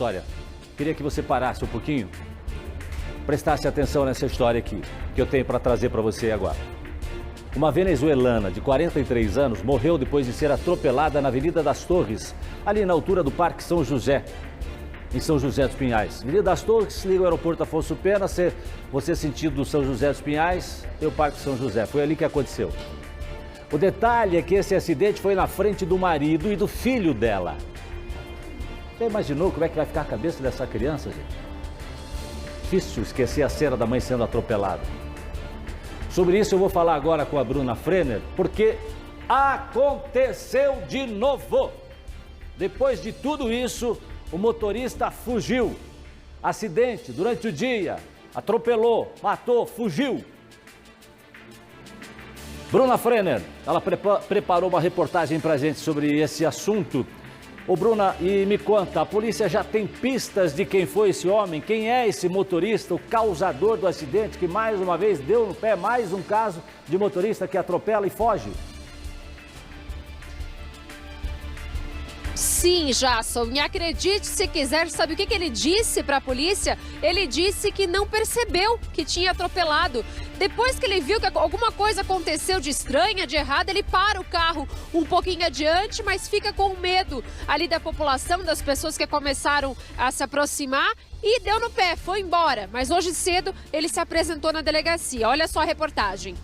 História. Queria que você parasse um pouquinho, prestasse atenção nessa história aqui, que eu tenho para trazer para você agora. Uma venezuelana de 43 anos morreu depois de ser atropelada na Avenida das Torres, ali na altura do Parque São José, em São José dos Pinhais. Avenida das Torres, liga o aeroporto Afonso Pena, você sentido do São José dos Pinhais, tem o Parque São José. Foi ali que aconteceu. O detalhe é que esse acidente foi na frente do marido e do filho dela. Você imaginou como é que vai ficar a cabeça dessa criança, gente? Difícil esquecer a cena da mãe sendo atropelada. Sobre isso eu vou falar agora com a Bruna Frenner, porque aconteceu de novo. Depois de tudo isso, o motorista fugiu. Acidente durante o dia, atropelou, matou, fugiu. Bruna Frenner, ela preparou uma reportagem pra gente sobre esse assunto. Ô Bruna, e me conta, a polícia já tem pistas de quem foi esse homem? Quem é esse motorista, o causador do acidente que mais uma vez deu no pé? Mais um caso de motorista que atropela e foge. Sim, Jasson, e acredite se quiser, sabe o que ele disse para a polícia? Ele disse que não percebeu que tinha atropelado. Depois que ele viu que alguma coisa aconteceu de estranha, de errado, ele para o carro um pouquinho adiante, mas fica com medo ali da população, das pessoas que começaram a se aproximar e deu no pé, foi embora. Mas hoje cedo ele se apresentou na delegacia. Olha só a reportagem.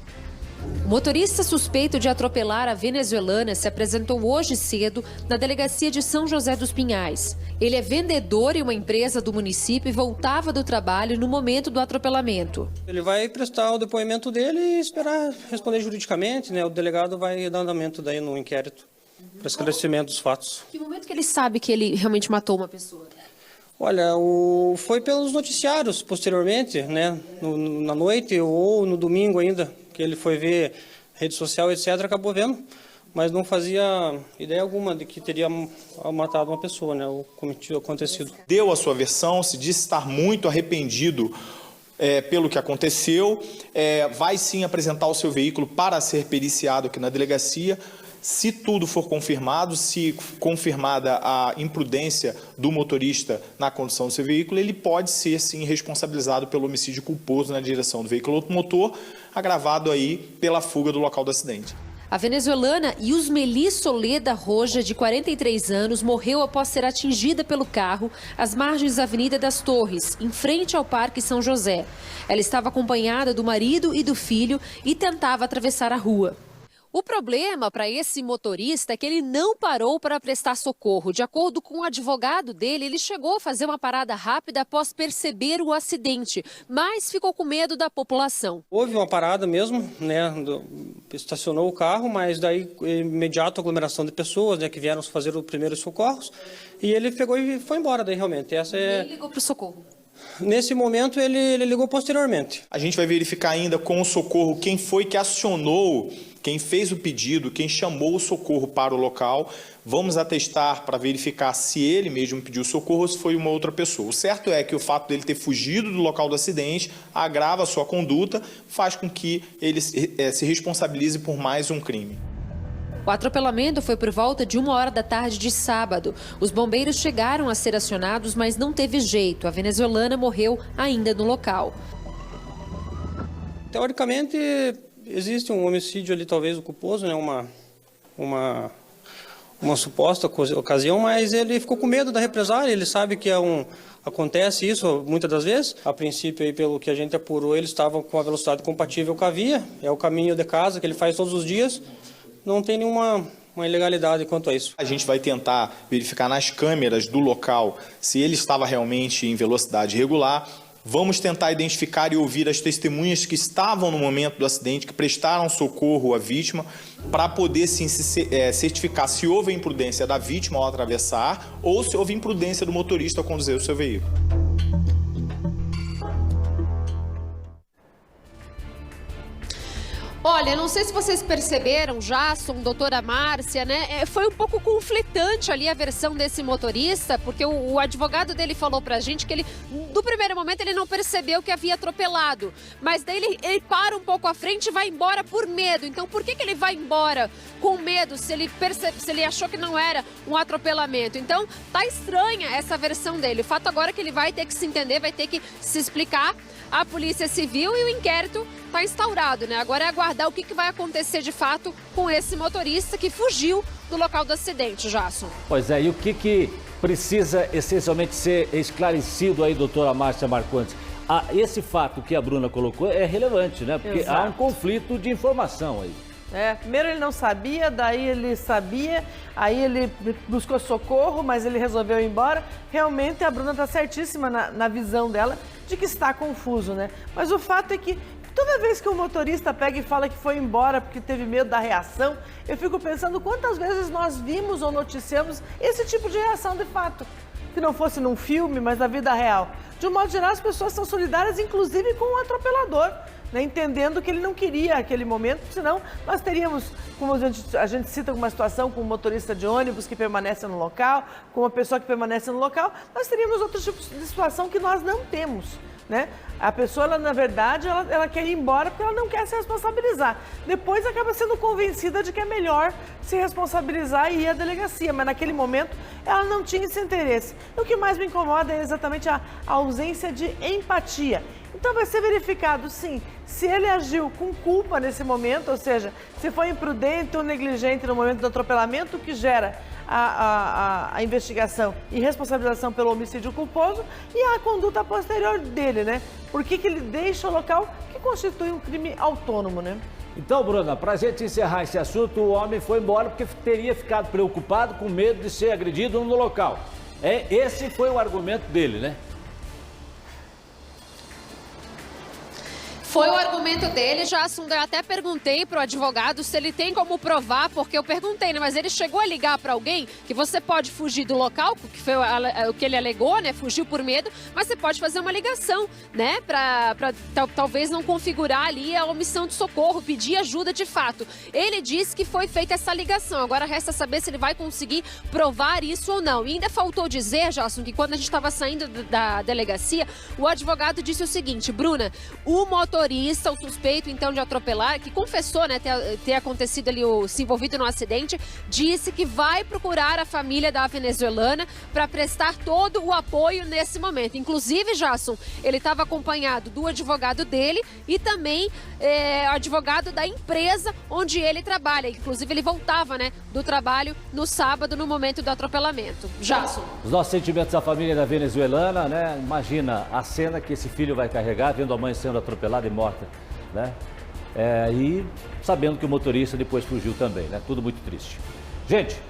O motorista suspeito de atropelar a venezuelana se apresentou hoje cedo na delegacia de São José dos Pinhais. Ele é vendedor em uma empresa do município e voltava do trabalho no momento do atropelamento. Ele vai prestar o depoimento dele e esperar responder juridicamente, né? O delegado vai dar andamento daí no inquérito para esclarecimento dos fatos. Que momento que ele sabe que ele realmente matou uma pessoa? Olha, foi pelos noticiários posteriormente, né? Na noite ou no domingo ainda, que ele foi ver rede social, etc., acabou vendo, mas não fazia ideia alguma de que teria matado uma pessoa, né, o cometido, acontecido. Deu a sua versão, se disse estar muito arrependido pelo que aconteceu, vai sim apresentar o seu veículo para ser periciado aqui na delegacia. Se tudo for confirmado, se confirmada a imprudência do motorista na condução do seu veículo, ele pode ser, sim, responsabilizado pelo homicídio culposo na direção do veículo automotor, agravado aí pela fuga do local do acidente. A venezuelana Yusmeli Soleda Roja, de 43 anos, morreu após ser atingida pelo carro às margens da Avenida das Torres, em frente ao Parque São José. Ela estava acompanhada do marido e do filho e tentava atravessar a rua. O problema para esse motorista é que ele não parou para prestar socorro. De acordo com o advogado dele, ele chegou a fazer uma parada rápida após perceber o acidente, mas ficou com medo da população. Houve uma parada mesmo, né? Estacionou o carro, mas daí imediato aglomeração de pessoas, né, que vieram fazer os primeiros socorros, e ele pegou e foi embora daí realmente. Ele ligou para o socorro. Nesse momento ele ligou posteriormente. A gente vai verificar ainda com o socorro quem foi que acionou, quem fez o pedido, quem chamou o socorro para o local. Vamos atestar para verificar se ele mesmo pediu socorro ou se foi uma outra pessoa. O certo é que o fato dele ter fugido do local do acidente agrava a sua conduta, faz com que ele se responsabilize por mais um crime. O atropelamento foi por volta de 1h da tarde de sábado. Os bombeiros chegaram a ser acionados, mas não teve jeito. A venezuelana morreu ainda no local. Teoricamente, existe um homicídio ali, talvez o culposo, né? Uma suposta ocasião, mas ele ficou com medo da represália. Ele sabe que acontece isso muitas das vezes. A princípio, aí, pelo que a gente apurou, ele estava com a velocidade compatível com a via. É o caminho de casa que ele faz todos os dias. Não tem nenhuma ilegalidade quanto a isso. A gente vai tentar verificar nas câmeras do local se ele estava realmente em velocidade regular. Vamos tentar identificar e ouvir as testemunhas que estavam no momento do acidente, que prestaram socorro à vítima, para poder sim certificar se houve imprudência da vítima ao atravessar ou se houve imprudência do motorista ao conduzir o seu veículo. Olha, não sei se vocês perceberam, Jasson, doutora Márcia, né? Foi um pouco conflitante ali a versão desse motorista, porque o advogado dele falou pra gente que ele, no primeiro momento, ele não percebeu que havia atropelado. Mas daí ele para um pouco à frente e vai embora por medo. Então, por que ele vai embora com medo se ele achou que não era um atropelamento? Então, tá estranha essa versão dele. O fato agora é que ele vai ter que se entender, vai ter que se explicar à Polícia Civil e o inquérito está instaurado, né? Agora é aguardar o que vai acontecer de fato com esse motorista que fugiu do local do acidente, Jasson. Pois é, e o que precisa essencialmente ser esclarecido aí, doutora Márcia Marcondes? Esse fato que a Bruna colocou é relevante, né? Porque há um conflito de informação aí. Primeiro ele não sabia, daí ele sabia, aí ele buscou socorro, mas ele resolveu ir embora. Realmente a Bruna está certíssima na visão dela de que está confuso, né? Mas o fato é que toda vez que o motorista pega e fala que foi embora porque teve medo da reação, eu fico pensando quantas vezes nós vimos ou noticiamos esse tipo de reação de fato. Se não fosse num filme, mas na vida real. De um modo geral, as pessoas são solidárias, inclusive com o atropelador, né? Entendendo que ele não queria aquele momento, senão nós teríamos, como a gente cita uma situação com um motorista de ônibus que permanece no local, com uma pessoa que permanece no local, nós teríamos outros tipos de situação que nós não temos, né? A pessoa, ela, na verdade, ela quer ir embora porque ela não quer se responsabilizar. Depois acaba sendo convencida de que é melhor se responsabilizar e ir à delegacia, mas naquele momento ela não tinha esse interesse. E o que mais me incomoda é exatamente a ausência de empatia. Então vai ser verificado, sim, se ele agiu com culpa nesse momento, ou seja, se foi imprudente ou negligente no momento do atropelamento, que gera a investigação e responsabilização pelo homicídio culposo, e a conduta posterior dele, né? Por que ele deixa o local que constitui um crime autônomo, né? Então, Bruna, para a gente encerrar esse assunto, o homem foi embora porque teria ficado preocupado, com medo de ser agredido no local. Esse foi o argumento dele, né? Foi o argumento dele, Jasson. Eu até perguntei para o advogado se ele tem como provar, porque eu perguntei, né? Mas ele chegou a ligar para alguém que você pode fugir do local, que foi o que ele alegou, né? Fugiu por medo, mas você pode fazer uma ligação, né? Para talvez não configurar ali a omissão de socorro, pedir ajuda de fato. Ele disse que foi feita essa ligação, agora resta saber se ele vai conseguir provar isso ou não. E ainda faltou dizer, Jasson, que quando a gente estava saindo da delegacia, o advogado disse o seguinte: Bruna, o motorista, o suspeito então de atropelar, que confessou, né, ter acontecido ali, se envolvido no acidente, disse que vai procurar a família da venezuelana para prestar todo o apoio nesse momento. Inclusive, Jasson, ele estava acompanhado do advogado dele e também o advogado da empresa onde ele trabalha. Inclusive, ele voltava, né, do trabalho no sábado, no momento do atropelamento. Jasson. Os nossos sentimentos à família da venezuelana, né? Imagina a cena que esse filho vai carregar, vendo a mãe sendo atropelada e morta, né? E sabendo que o motorista depois fugiu também, né? Tudo muito triste. Gente,